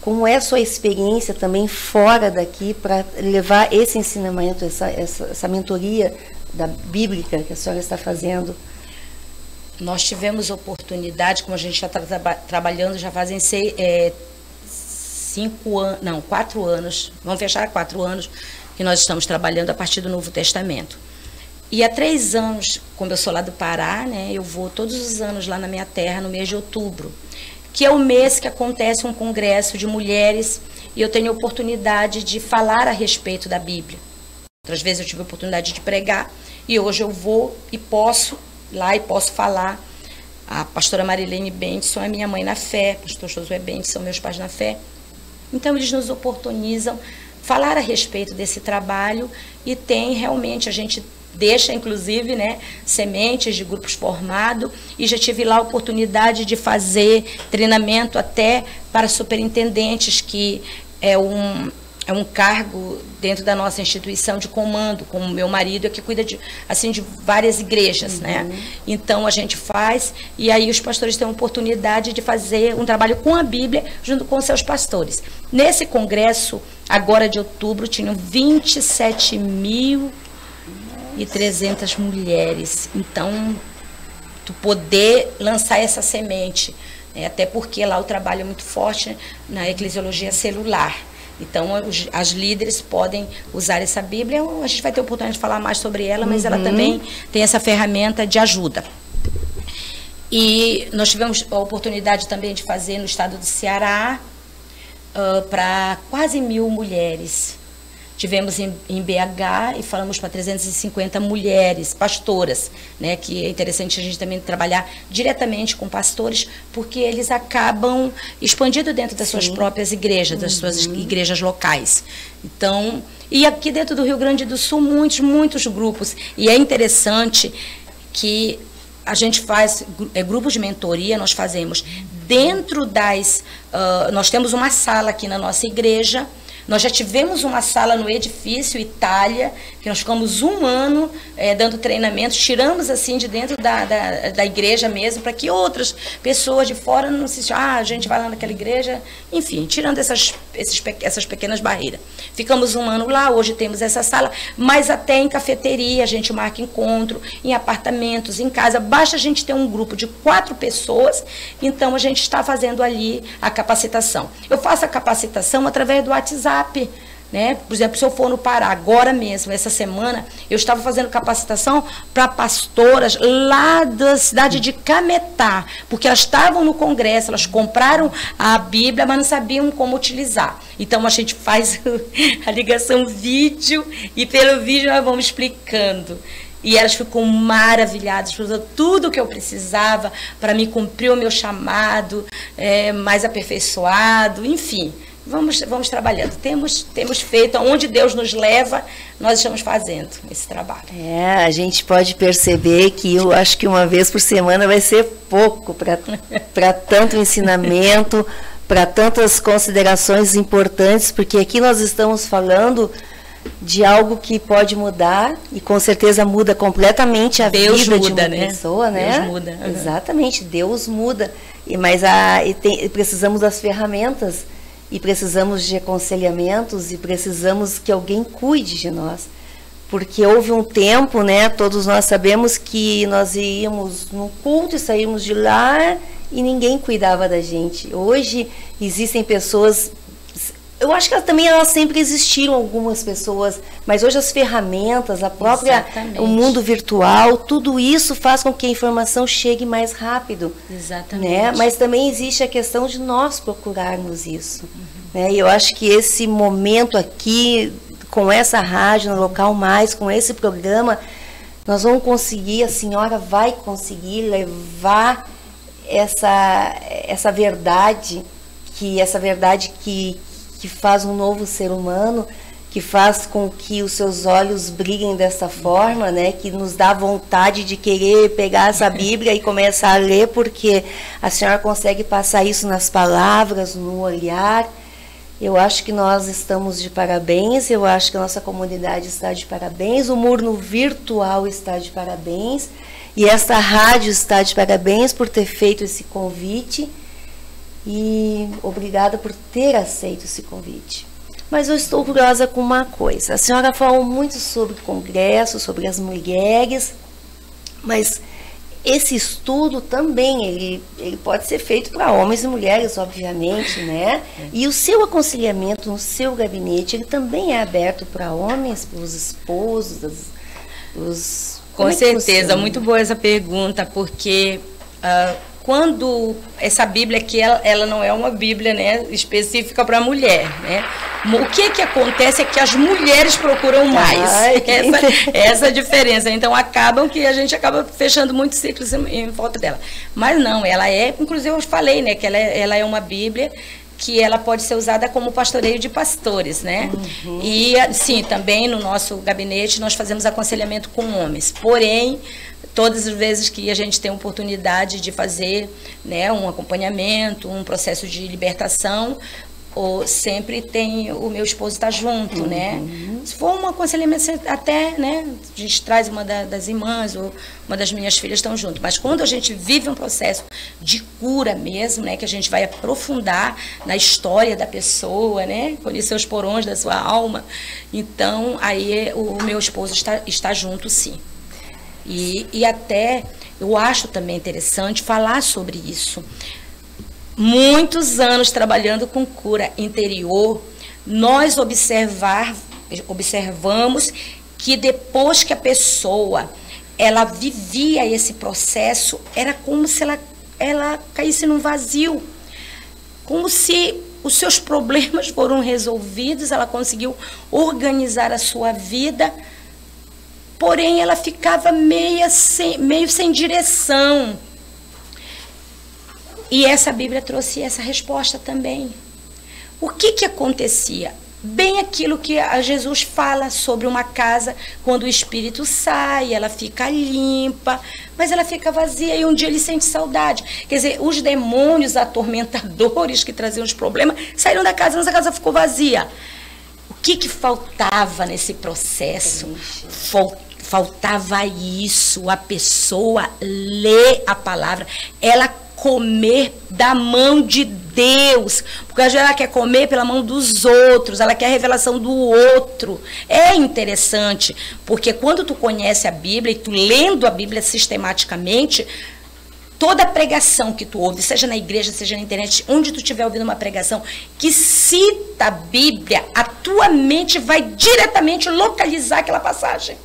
Como é a sua experiência também fora daqui para levar esse ensinamento, essa mentoria bíblica que a senhora está fazendo? Nós tivemos oportunidade, como a gente já está trabalhando, já fazem 4 anos, vamos fechar 4 anos que nós estamos trabalhando a partir do Novo Testamento. E há 3 anos, como eu sou lá do Pará, né, eu vou todos os anos lá na minha terra, no mês de outubro, que é o mês que acontece um congresso de mulheres, e eu tenho a oportunidade de falar a respeito da Bíblia. Outras vezes eu tive a oportunidade de pregar, e hoje eu vou e posso lá e posso falar. A pastora Marilene Bendson é minha mãe na fé, o pastor Josué Bendson são meus pais na fé. Então eles nos oportunizam falar a respeito desse trabalho, e tem realmente, a gente deixa inclusive, né, sementes de grupos formados, e já tive lá a oportunidade de fazer treinamento até para superintendentes, que é um cargo dentro da nossa instituição de comando, como meu marido é que cuida de várias igrejas, né? Então a gente faz, e aí os pastores têm a oportunidade de fazer um trabalho com a Bíblia junto com seus pastores. Nesse congresso, agora de outubro, tinham 27.300 mulheres. Então, tu poder lançar essa semente, né? Até porque lá o trabalho é muito forte na eclesiologia celular. Então, as líderes podem usar essa Bíblia. A gente vai ter a oportunidade de falar mais sobre ela, mas ela também tem essa ferramenta de ajuda. E nós tivemos a oportunidade também de fazer no estado do Ceará, para quase 1.000 mulheres. Tivemos em BH e falamos para 350 mulheres, pastoras, né, que é interessante a gente também trabalhar diretamente com pastores, porque eles acabam expandindo dentro das suas próprias igrejas, das suas igrejas locais. Então, e aqui dentro do Rio Grande do Sul, muitos grupos. E é interessante que a gente faz grupos de mentoria, nós fazemos dentro nós temos uma sala aqui na nossa igreja. Nós já tivemos uma sala no edifício Itália, porque nós ficamos um ano dando treinamentos, tiramos assim de dentro da igreja mesmo, para que outras pessoas de fora não se a gente vai lá naquela igreja, enfim, tirando essas pequenas barreiras. Ficamos um ano lá, hoje temos essa sala, mas até em cafeteria a gente marca encontro, em apartamentos, em casa, basta a gente ter um grupo de 4 pessoas, então a gente está fazendo ali a capacitação. Eu faço a capacitação através do WhatsApp, né? Por exemplo, se eu for no Pará, agora mesmo, essa semana, eu estava fazendo capacitação para pastoras lá da cidade de Cametá, porque elas estavam no congresso, elas compraram a Bíblia, mas não sabiam como utilizar. Então, a gente faz a ligação vídeo e pelo vídeo nós vamos explicando. E elas ficam maravilhadas, tudo o que eu precisava para me cumprir o meu chamado, mais aperfeiçoado, enfim. Vamos trabalhando. Temos feito, onde Deus nos leva, nós estamos fazendo esse trabalho. A gente pode perceber que eu acho que uma vez por semana vai ser pouco para tanto ensinamento, para tantas considerações importantes, porque aqui nós estamos falando de algo que pode mudar e com certeza muda completamente a vida de uma pessoa, né? Deus muda. Uhum. Exatamente, Deus muda. Mas precisamos das ferramentas. E precisamos de aconselhamentos e precisamos que alguém cuide de nós. Porque houve um tempo, né, todos nós sabemos que nós íamos num culto e saímos de lá e ninguém cuidava da gente. Hoje existem pessoas, eu acho que elas sempre existiram, algumas pessoas, mas hoje as ferramentas, a própria, o mundo virtual, tudo isso faz com que a informação chegue mais rápido. Exatamente. Né? Mas também existe a questão de nós procurarmos isso. Né? E eu acho que esse momento aqui, com essa rádio no Local Mais, com esse programa, nós vamos conseguir, a senhora vai conseguir levar essa verdade que faz um novo ser humano, que faz com que os seus olhos brilhem dessa forma, né? Que nos dá vontade de querer pegar essa Bíblia e começar a ler, porque a senhora consegue passar isso nas palavras, no olhar. Eu acho que nós estamos de parabéns, eu acho que a nossa comunidade está de parabéns, o Murno Virtual está de parabéns, e esta rádio está de parabéns por ter feito esse convite. E obrigada por ter aceito esse convite. Mas eu estou curiosa com uma coisa. A senhora falou muito sobre o congresso, sobre as mulheres, mas esse estudo também, ele pode ser feito para homens e mulheres, obviamente, né? E o seu aconselhamento no seu gabinete, ele também é aberto para homens, para os esposos, Com certeza, muito boa essa pergunta, porque quando essa Bíblia aqui, ela não é uma Bíblia, né, específica para mulher, né? O que acontece é que as mulheres procuram mais. Essa diferença. Então, acabam que a gente acaba fechando muitos ciclos em volta dela. Mas não, ela inclusive eu falei, né, que ela é uma Bíblia que ela pode ser usada como pastoreio de pastores, né? Uhum. E, sim, também no nosso gabinete nós fazemos aconselhamento com homens. Porém, todas as vezes que a gente tem oportunidade de fazer, né, um acompanhamento, um processo de libertação, sempre tem o meu esposo estar junto, uhum, né? Se for um aconselhamento, até, né, a gente traz uma das irmãs ou uma das minhas filhas estão junto. Mas quando a gente vive um processo de cura mesmo, né, que a gente vai aprofundar na história da pessoa, né, conhecer os porões da sua alma, então aí o meu esposo está junto, sim. E até eu acho também interessante falar sobre isso. Muitos anos trabalhando com cura interior, nós observamos que depois que a pessoa ela vivia esse processo, era como se ela caísse num vazio, como se os seus problemas foram resolvidos, ela conseguiu organizar a sua vida, porém ela ficava meio sem direção. E essa Bíblia trouxe essa resposta também. O que acontecia? Bem aquilo que Jesus fala sobre uma casa, quando o espírito sai, ela fica limpa, mas ela fica vazia e um dia ele sente saudade. Quer dizer, os demônios atormentadores que traziam os problemas saíram da casa, mas a casa ficou vazia. O que faltava nesse processo? Faltava isso, a pessoa ler a palavra, ela comer da mão de Deus, porque às vezes ela quer comer pela mão dos outros, ela quer a revelação do outro. É interessante, porque quando tu conhece a Bíblia e tu lendo a Bíblia sistematicamente, toda pregação que tu ouve, seja na igreja, seja na internet, onde tu estiver ouvindo uma pregação que cita a Bíblia, a tua mente vai diretamente localizar aquela passagem.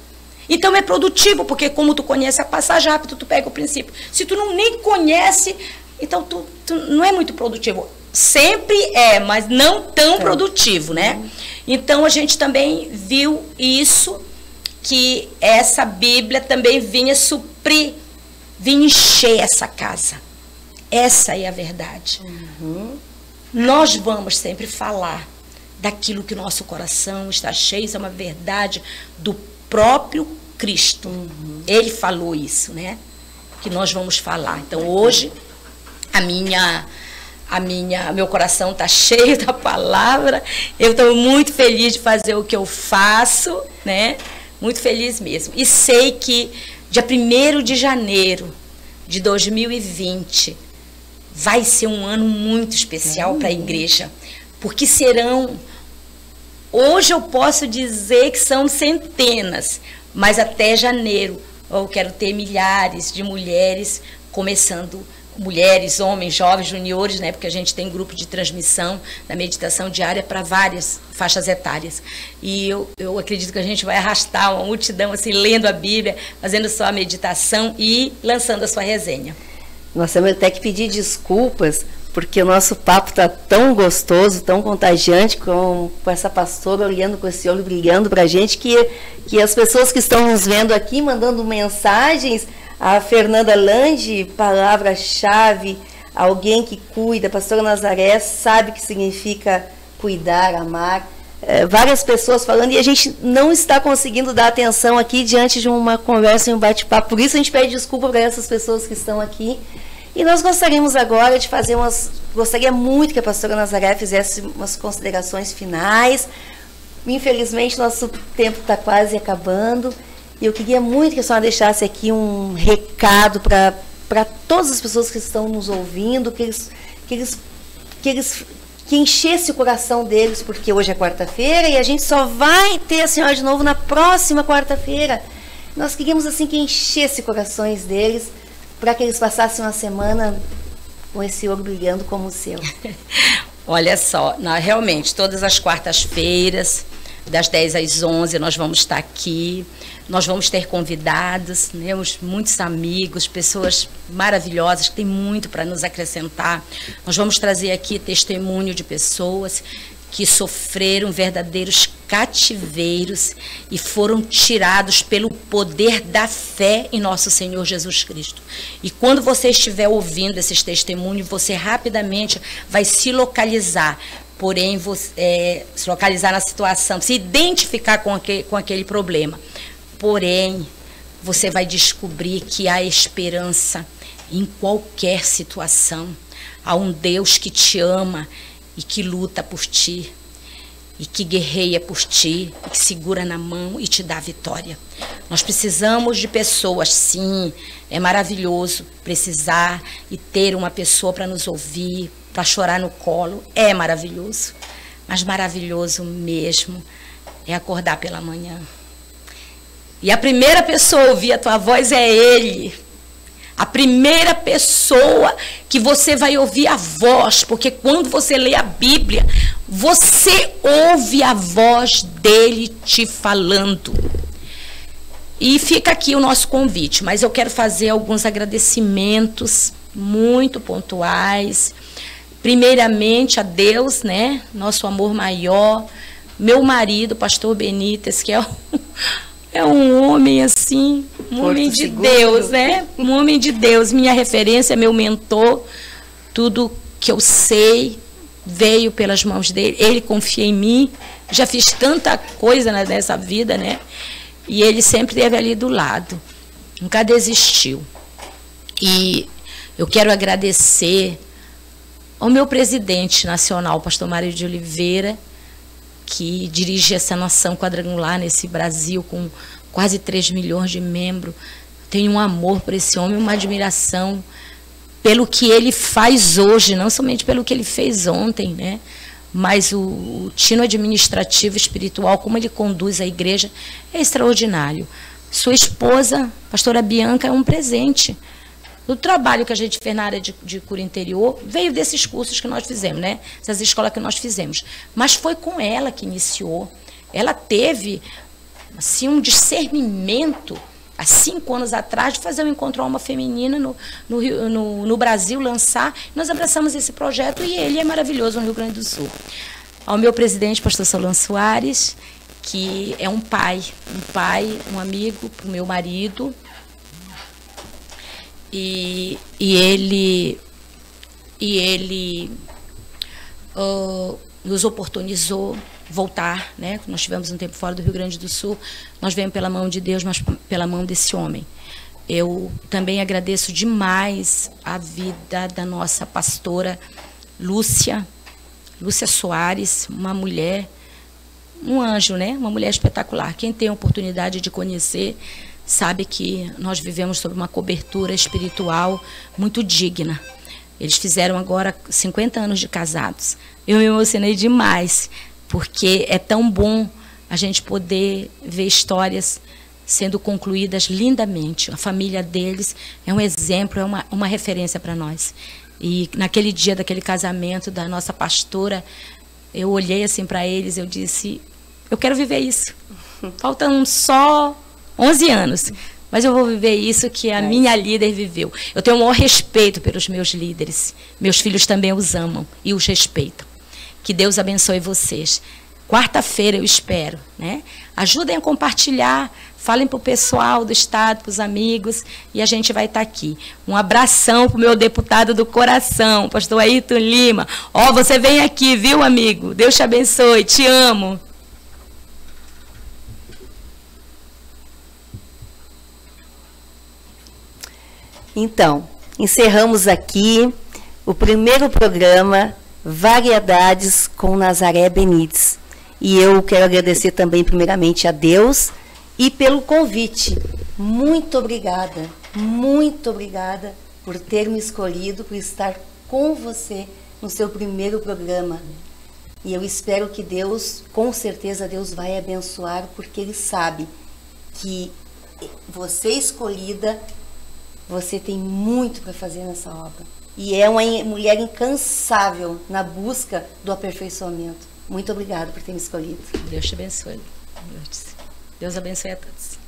Então é produtivo, porque como tu conhece a passagem, rápido tu pega o princípio. Se tu nem conhece, então tu não é muito produtivo. Sempre é, mas não tão produtivo, né? Então a gente também viu isso, que essa Bíblia também vinha suprir, vinha encher essa casa. Essa é a verdade. Nós vamos sempre falar daquilo que o nosso coração está cheio, isso é uma verdade do próprio Cristo. Ele falou isso, né? Que nós vamos falar. Então hoje meu coração está cheio da palavra. Eu estou muito feliz de fazer o que eu faço, né? Muito feliz mesmo. E sei que dia 1º de janeiro de 2020 vai ser um ano muito especial para a igreja, porque hoje eu posso dizer que são centenas, mas até janeiro eu quero ter milhares de mulheres começando, mulheres, homens, jovens, juniores, né? Porque a gente tem grupo de transmissão da meditação diária para várias faixas etárias. E eu acredito que a gente vai arrastar uma multidão assim, lendo a Bíblia, fazendo sua meditação e lançando a sua resenha. Nós temos até que pedir desculpas, porque o nosso papo está tão gostoso, tão contagiante, com essa pastora olhando com esse olho brilhando para a gente, que as pessoas que estão nos vendo aqui, mandando mensagens, a Fernanda Lange, palavra-chave, alguém que cuida, a pastora Nazaré, sabe o que significa cuidar, amar. Várias pessoas falando, e a gente não está conseguindo dar atenção aqui diante de uma conversa e um bate-papo. Por isso a gente pede desculpa para essas pessoas que estão aqui. E nós gostaríamos agora de fazer gostaria muito que a pastora Nazaré fizesse umas considerações finais. Infelizmente, nosso tempo está quase acabando. E eu queria muito que a senhora deixasse aqui um recado para todas as pessoas que estão nos ouvindo, que enchesse o coração deles, porque hoje é quarta-feira e a gente só vai ter a senhora de novo na próxima quarta-feira. Nós queríamos assim que enchesse corações deles, para que eles passassem uma semana com esse olho brilhando como o seu. Olha só, realmente, todas as quartas-feiras, das 10 às 11, nós vamos estar aqui. Nós vamos ter convidados, né, muitos amigos, pessoas maravilhosas que têm muito para nos acrescentar. Nós vamos trazer aqui testemunho de pessoas que sofreram verdadeiros cativeiros e foram tirados pelo poder da fé em nosso Senhor Jesus Cristo. E quando você estiver ouvindo esses testemunhos, você rapidamente vai se localizar, porém, se localizar na situação, se identificar com aquele problema. Porém, você vai descobrir que há esperança em qualquer situação. Há um Deus que te ama e que luta por ti, e que guerreia por ti, e que segura na mão e te dá vitória. Nós precisamos de pessoas, sim, é maravilhoso precisar e ter uma pessoa para nos ouvir, para chorar no colo, é maravilhoso. Mas maravilhoso mesmo é acordar pela manhã. E a primeira pessoa a ouvir a tua voz é Ele. A primeira pessoa que você vai ouvir a voz, porque quando você lê a Bíblia, você ouve a voz dele te falando. E fica aqui o nosso convite, mas eu quero fazer alguns agradecimentos muito pontuais. Primeiramente a Deus, né? Nosso amor maior. Meu marido, pastor Benítez, que é um homem assim, um homem de Deus, né? Um homem de Deus, minha referência, meu mentor. Tudo que eu sei veio pelas mãos dele. Ele confia em mim. Já fiz tanta coisa nessa vida, né? E ele sempre esteve ali do lado. Nunca desistiu. E eu quero agradecer ao meu presidente nacional, pastor Mário de Oliveira, que dirige essa nação quadrangular nesse Brasil com quase 3 milhões de membros. Tenho um amor por esse homem, uma admiração pelo que ele faz hoje, não somente pelo que ele fez ontem, né? Mas o tino administrativo, espiritual, como ele conduz a igreja, é extraordinário. Sua esposa, pastora Bianca, é um presente. O trabalho que a gente fez na área de cura interior veio desses cursos que nós fizemos, né? Essas escolas que nós fizemos. Mas foi com ela que iniciou. Ela teve assim, um discernimento, há 5 anos atrás, de fazer um encontro alma feminina no Brasil, lançar. Nós abraçamos esse projeto e ele é maravilhoso no Rio Grande do Sul. Ao meu presidente, pastor Solano Soares, que é um pai, um amigo para o meu marido. E ele nos oportunizou voltar, né? Nós tivemos um tempo fora do Rio Grande do Sul, nós viemos pela mão de Deus, mas pela mão desse homem. Eu também agradeço demais a vida da nossa pastora Lúcia Soares, uma mulher, um anjo, né? Uma mulher espetacular. Quem tem a oportunidade de conhecer sabe que nós vivemos sob uma cobertura espiritual muito digna. Eles fizeram agora 50 anos de casados. Eu me emocionei demais, porque é tão bom a gente poder ver histórias sendo concluídas lindamente. A família deles é um exemplo, é uma referência para nós. E naquele dia daquele casamento da nossa pastora, eu olhei assim para eles, eu disse, eu quero viver isso. Faltam só 11 anos, mas eu vou viver isso que a minha líder viveu. Eu tenho o maior respeito pelos meus líderes. Meus filhos também os amam e os respeitam. Que Deus abençoe vocês. Quarta-feira eu espero, né? Ajudem a compartilhar, falem para o pessoal do estado, para os amigos, e a gente vai estar aqui. Um abração para o meu deputado do coração, pastor Ayrton Lima. Ó, você vem aqui, viu, amigo? Deus te abençoe, te amo. Então, encerramos aqui o primeiro programa Variedades com Nazaré Benites. E eu quero agradecer também, primeiramente, a Deus e pelo convite. Muito obrigada por ter me escolhido, por estar com você no seu primeiro programa. E eu espero que Deus, com certeza, Deus vai abençoar, porque Ele sabe que você escolhida, você tem muito para fazer nessa obra. E é uma mulher incansável na busca do aperfeiçoamento. Muito obrigada por ter me escolhido. Deus te abençoe. Deus abençoe a todos.